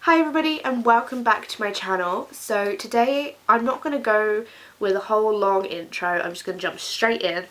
Hi everybody and welcome back to my channel. So today I'm not going to go with a whole long intro, I'm just going to jump straight in.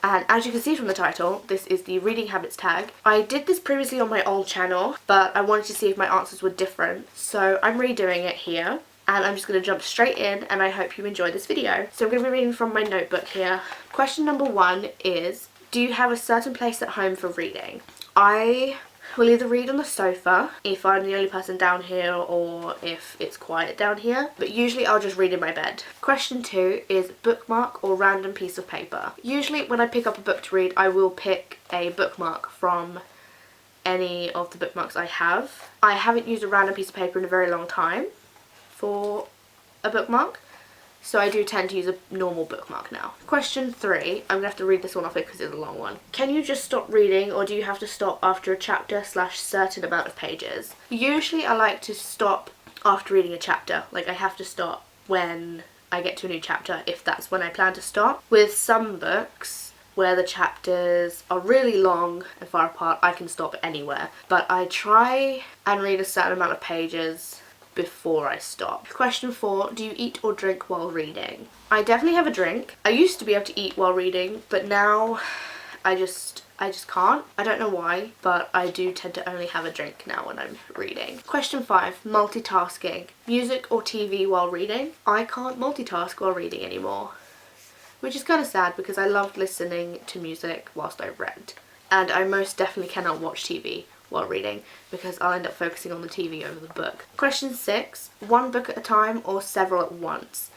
And as you can see from the title, this is the reading habits tag. I did this previously on my old channel, but I wanted to see if my answers were different. So I'm redoing it here and I'm just going to jump straight in and I hope you enjoy this video. So I'm going to be reading from my notebook here. Question number 1 is, do you have a certain place at home for reading? I will either read on the sofa if I'm the only person down here or if it's quiet down here, but usually I'll just read in my bed. Question 2 is bookmark or random piece of paper. Usually when I pick up a book to read, I will pick a bookmark from any of the bookmarks I have. I haven't used a random piece of paper in a very long time for a bookmark, so I do tend to use a normal bookmark now. Question 3, I'm going to have to read this one off because it's a long one. Can you just stop reading or do you have to stop after a chapter / certain amount of pages? Usually I like to stop after reading a chapter. Like I have to stop when I get to a new chapter if that's when I plan to stop. With some books where the chapters are really long and far apart, I can stop anywhere. But I try and read a certain amount of pages before I stop. Question 4, do you eat or drink while reading? I definitely have a drink. I used to be able to eat while reading, but now I just can't. I don't know why, but I do tend to only have a drink now when I'm reading. Question 5, multitasking. Music or TV while reading? I can't multitask while reading anymore, which is kind of sad because I loved listening to music whilst I read. And I most definitely cannot watch TV while reading because I'll end up focusing on the TV over the book. Question 6, one book at a time or several at once?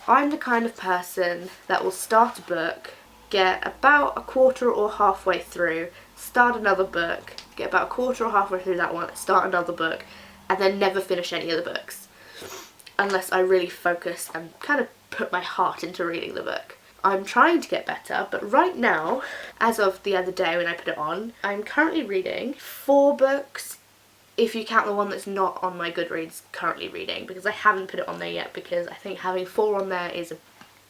I'm the kind of person that will start a book, get about a quarter or halfway through, start another book, get about a quarter or halfway through that one, start another book, and then never finish any of the books unless I really focus and kind of put my heart into reading the book. I'm trying to get better, but right now, as of the other day when I put it on, I'm currently reading 4 books, if you count the one that's not on my Goodreads currently reading, because I haven't put it on there yet because I think having 4 on there is a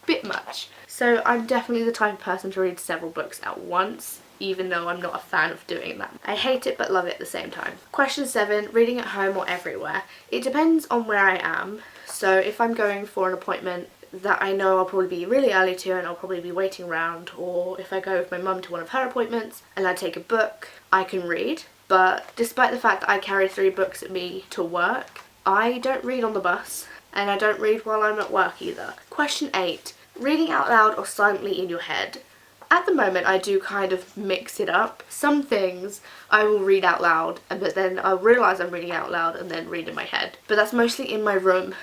bit much. So I'm definitely the type of person to read several books at once, even though I'm not a fan of doing that. I hate it but love it at the same time. Question 7, reading at home or everywhere? It depends on where I am. So if I'm going for an appointment that I know I'll probably be really early to and I'll probably be waiting around, or if I go with my mum to one of her appointments and I take a book, I can read. But despite the fact that I carry 3 books at me to work, I don't read on the bus and I don't read while I'm at work either. Question 8, reading out loud or silently in your head? At the moment I do kind of mix it up. Some things I will read out loud but then I'll realise I'm reading out loud and then read in my head. But that's mostly in my room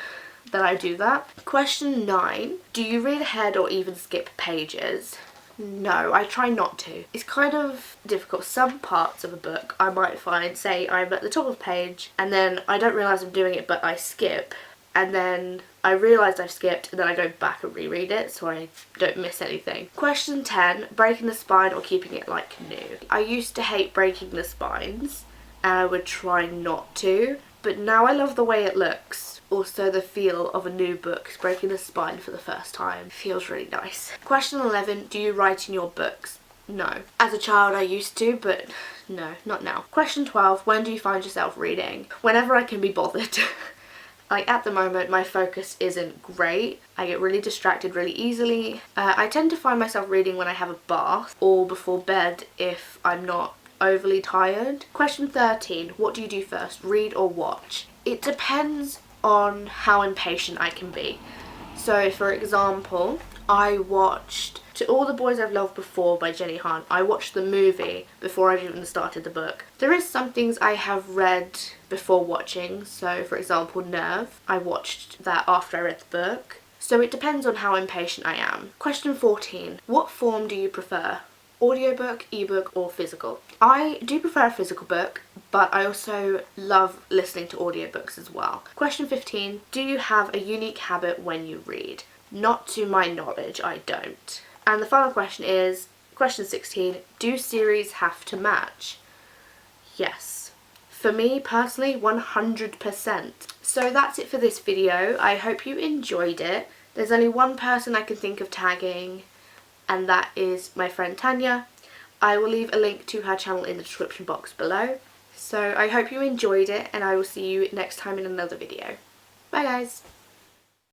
that I do that. Question 9, do you read ahead or even skip pages? No, I try not to. It's kind of difficult. Some parts of a book I might find, say I'm at the top of the page and then I don't realise I'm doing it but I skip, and then I realise I've skipped and then I go back and reread it so I don't miss anything. Question 10, breaking the spine or keeping it like new? I used to hate breaking the spines and I would try not to, but now I love the way it looks. Also the feel of a new book breaking the spine for the first time feels really nice. Question 11, do you write in your books? No. As a child I used to, but no, not now. Question 12, when do you find yourself reading? Whenever I can be bothered. Like at the moment my focus isn't great. I get really distracted really easily. I tend to find myself reading when I have a bath or before bed if I'm not overly tired. Question 13, what do you do first, read or watch? It depends on how impatient I can be. So for example, I watched To All the Boys I've Loved Before by Jenny Han. I watched the movie before I've even started the book. There is some things I have read before watching, so for example Nerve, I watched that after I read the book. So it depends on how impatient I am. Question 14, what form do you prefer? Audiobook, ebook or physical? I do prefer a physical book, but I also love listening to audiobooks as well. Question 15, do you have a unique habit when you read? Not to my knowledge, I don't. And the final question is, question 16, do series have to match? Yes. For me personally, 100%. So that's it for this video. I hope you enjoyed it. There's only one person I can think of tagging, and that is my friend Tanya. I will leave a link to her channel in the description box below. So I hope you enjoyed it, and I will see you next time in another video. Bye guys!